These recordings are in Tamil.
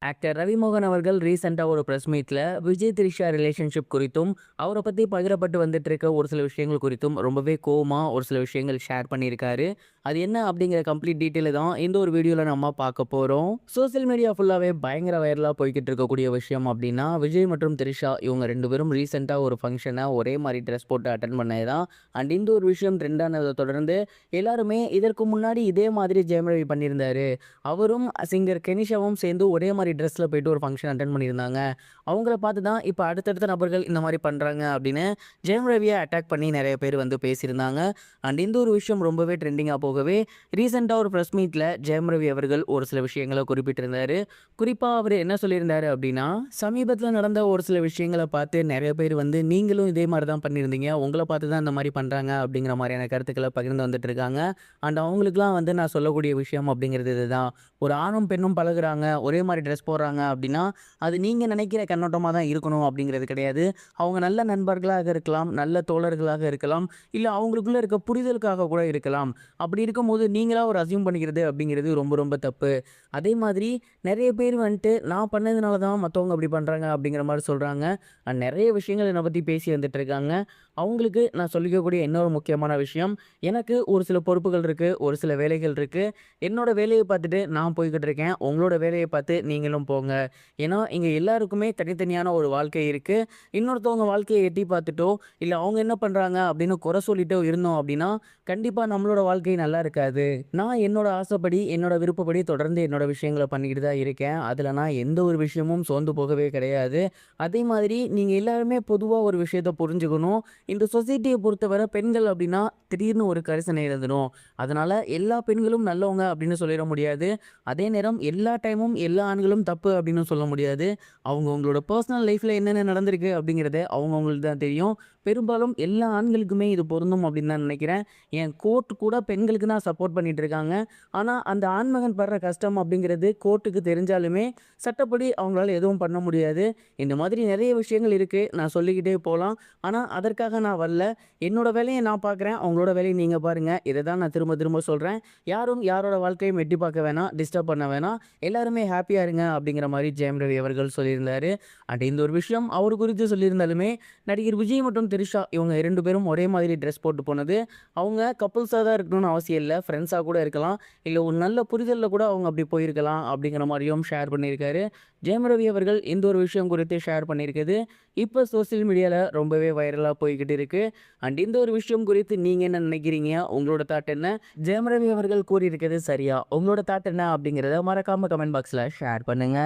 ஆக்டர் ரவிமோகன் அவர்கள் ரீசெண்டா ஒரு பிரஸ் மீட்ல விஜய் த்ரிஷா ரிலேஷன்ஷிப் குறித்தும், அவர பத்தி பகிரப்பட்டு வந்துட்டு இருக்க ஒரு சில விஷயங்கள் குறித்தும் ரொம்பவே கோவமா ஒரு சில விஷயங்கள் ஷேர் பண்ணியிருக்காரு. அது என்ன அப்படிங்கிற கம்ப்ளீட் டீட்டெயில தான் இந்த ஒரு வீடியோல நம்ம பார்க்க போறோம். சோசியல் மீடியா ஃபுல்லாவே பயங்கர வைரலா போய்க்கிட்டு இருக்கக்கூடிய விஷயம் அப்படின்னா, விஜய் மற்றும் த்ரிஷா இவங்க 2 பேரும் ரீசெண்டா ஒரு ஃபங்ஷன ஒரே மாரி ட்ரெஸ் போட்டு அட்டெண்ட் பண்ணது தான். அண்ட் இந்த ஒரு விஷயம் ட்ரெண்ட் ஆனத தொடர்ந்து எல்லாருமே இதற்கு முன்னாடி இதே மாதிரி ஜெயம் ரவி பண்ணியிருந்தாரு. அவரும் சிங்கர் கெனிஷாவும் சேர்ந்து ஒரே மாரி ட்ரெஸ்ல போயிட்டு ஒரு ஃபங்ஷன் அட்டெண்ட் பண்ணியிருந்தாங்க. அவங்கள பார்த்து தான் இப்ப அடுத்தடுத்த நபர்கள் இந்த மாரி பண்றாங்க அப்படின்னு ஜெயம் ரவிய அட்டாக் பண்ணி நெறைய பேர் வந்து பேசியிருந்தாங்க. அண்ட் இந்த ஒரு விஷயம் ரொம்பவே ட்ரெண்டிங்கா போகவே, ரீசென்ட்டா ஒரு பிரஸ் மீட்ல ஜெயம் ரவி அவர்கள் ஒரு சில விஷயங்கள குறிப்பிட்டிருந்தாரு. குறிப்பா அவரு என்ன சொல்லியிருந்தாரு அப்படின்னா, சமீபத்தில நடந்த ஒரு சில விஷயங்கள பார்த்து நெறைய பேர் வந்து நீங்களும் இதே மாரி தான் பண்ணியிருந்தீங்க. உங்கள பார்த்து தான் இந்த மாரி பண்றாங்க அப்படிங்கிற மாரியான கருத்துக்கள பகிர்ந்து வந்துட்டு இருக்காங்க. அண்ட் அவங்களுக்கெல்லாம் வந்து நான் சொல்லக்கூடிய விஷயம் அப்படிங்கிறது இதுதான். ஒரு ஆணும் பெண்ணும் பழகுறாங்க, ஒரே மாரி ட்ரெஸ் போடுறாங்க அப்படின்னா, அது நீங்க நினைக்கிற கண்ணோட்டமா தான் இருக்கணும் அப்படிங்கிறது கிடையாது. அவங்க நல்ல நண்பர்களாக இருக்கலாம், நல்ல தோழர்களாக இருக்கலாம், இல்ல அவங்களுக்குள்ள இருக்க புரிதலுக்காக கூட இருக்கலாம். அப்படி இருக்கும்போது நீங்களா ஒரு அஸ்யூம் பண்ணிக்கிறது அப்படிங்கிறது ரொம்ப ரொம்ப தப்பு. அதே மாதிரி நெறைய பேர் வந்துட்டு நான் பண்ணதுனால தான் மத்தவங்க அப்படி பண்றாங்க அப்படிங்கிற மாரி சொல்றாங்க. அண்ட் நெறைய விஷயங்கள் என்ன பத்தி பேசி வந்துட்டு இருக்காங்க. அவங்களுக்கு நான் சொல்லிக்கக்கூடிய இன்னொரு முக்கியமான விஷயம், எனக்கு ஒரு சில பொறுப்புகள் இருக்கு, ஒரு சில வேலைகள் இருக்கு. என்னோட வேலைய பார்த்துட்டு நான் போய்க்கிட்டு இருக்கேன். உங்களோட வேலைய பார்த்து நீங்களும் போங்க. ஏன்னா, இங்க எல்லாருக்குமே தனித்தனியான ஒரு வாழ்க்கை இருக்கு. இன்னொருத்தவங்க வாழ்க்கைய எட்டி பார்த்துட்டோ, இல்ல அவங்க என்ன பண்றாங்க அப்படின்னு குறை சொல்லிட்டோ இருந்தோம் அப்படின்னா, கண்டிப்பா நம்மளோட வாழ்க்கை நல்லா இருக்காது. நான் என்னோட ஆசைப்படி, என்னோட விருப்பப்படி தொடர்ந்து என்னோட விஷயங்கள பண்ணிக்கிட்டு தான் இருக்கேன். அதுல நான் எந்த ஒரு விஷயமும் சோர்ந்து போகவே கிடையாது. அதே மாதிரி நீங்க எல்லாருமே பொதுவா ஒரு விஷயத்த புரிஞ்சுக்கணும். இந்த சொசைட்டிய பொறுத்தவரை பெண்கள் அப்படின்னா, திடீர்னு ஒரு கரிசனை இருந்துரும். அதனால எல்லா பெண்களும் நல்லவங்க அப்படின்னு சொல்லிற முடியாது. அதே நேரம் எல்லா டைமும் எல்லா ஆண்களும் தப்பு அப்படின்னு சொல்ல முடியாது. அவங்கவங்களோட பர்சனல் லைஃப்ல என்னென்ன நடந்திருக்கு அப்படிங்கிறத அவங்கவங்களுக்கு தான் தெரியும். பெரும்பாலும் எல்லா ஆண்களுக்குமே இது பொருந்தும் அப்படின்னு தான் நினைக்கிறேன். ஏன் கோர்ட் கூட பெண்களுக்கு தான் சப்போர்ட் பண்ணிட்டு இருக்காங்க. ஆனா, அந்த ஆண்மகன் படுற கஷ்டம் அப்படிங்கிறது கோர்ட்டுக்கு தெரிஞ்சாலுமே, சட்டப்படி அவங்களால எதுவும் பண்ண முடியாது. இந்த மாதிரி நெறைய விஷயங்கள் இருக்கு. நான் சொல்லிக்கிட்டே போலாம். ஆனா, அதற்காக நான் வரல. என்னோட வேலைய நான் பார்க்குறேன். உங்களோட வேலைய நீங்க பாருங்க. இத தான் நான் திரும்ப திரும்ப சொல்றேன். யாரும் யாரோட வாழ்க்கையும் எட்டி பார்க்க வேணாம். டிஸ்டர்ப் பண்ண வேணாம். எல்லாருமே ஹேப்பியா இருங்க அப்படிங்கிற மாரி ஜெயம் ரவி அவர்கள் சொல்லியிருந்தாரு. அண்ட் இந்த ஒரு விஷயம் அவரு குறித்து சொல்லியிருந்தாலுமே, நடிகர் விஜய் மற்றும் திரிஷா இவங்க 2 பேரும் ஒரே மாதிரி ட்ரெஸ் போட்டு போனது, அவங்க கப்புல்ஸா தான் இருக்கணும்னு அவசியம் இல்ல. ஃப்ரெண்ட்ஸா கூட இருக்கலாம். இல்ல ஒரு நல்ல புரிதல்ல கூட அவங்க அப்படி போயிருக்கலாம் அப்படிங்கிற மாரியும் ஷேர் பண்ணியிருக்காரு. ஜெயம் ரவி அவர்கள் இந்த ஒரு விஷயம் குறித்து ஷேர் பண்ணியிருக்குது. இப்ப சோசியல் மீடியால ரொம்பவே வைரலா போய்க்கிட்டு இருக்கு. அண்ட் இந்த ஒரு விஷயம் குறித்து நீங்க என்ன நினைக்கிறீங்க? உங்களோட தாட் என்ன? ஜெயம் ரவி அவர்கள் கூறியிருக்கிறது சரியா? உங்களோட தாட் என்ன? அப்படிங்கிறத மறக்காம கமெண்ட் பாக்ஸ்ல ஷேர் பண்ணுங்க.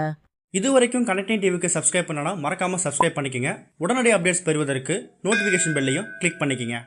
இதுவரைக்கும் கனெக்டிங் டிவிக்கு சப்ஸ்கிரைப் பண்ணனா மறக்காம சப்ஸ்கிரைப் பண்ணிக்கங்க. உடனடி அப்டேட்ஸ் பெறுவதற்கு நோட்டிஃபிகேஷன் பெல்லையும் கிளிக் பண்ணிக்கங்க.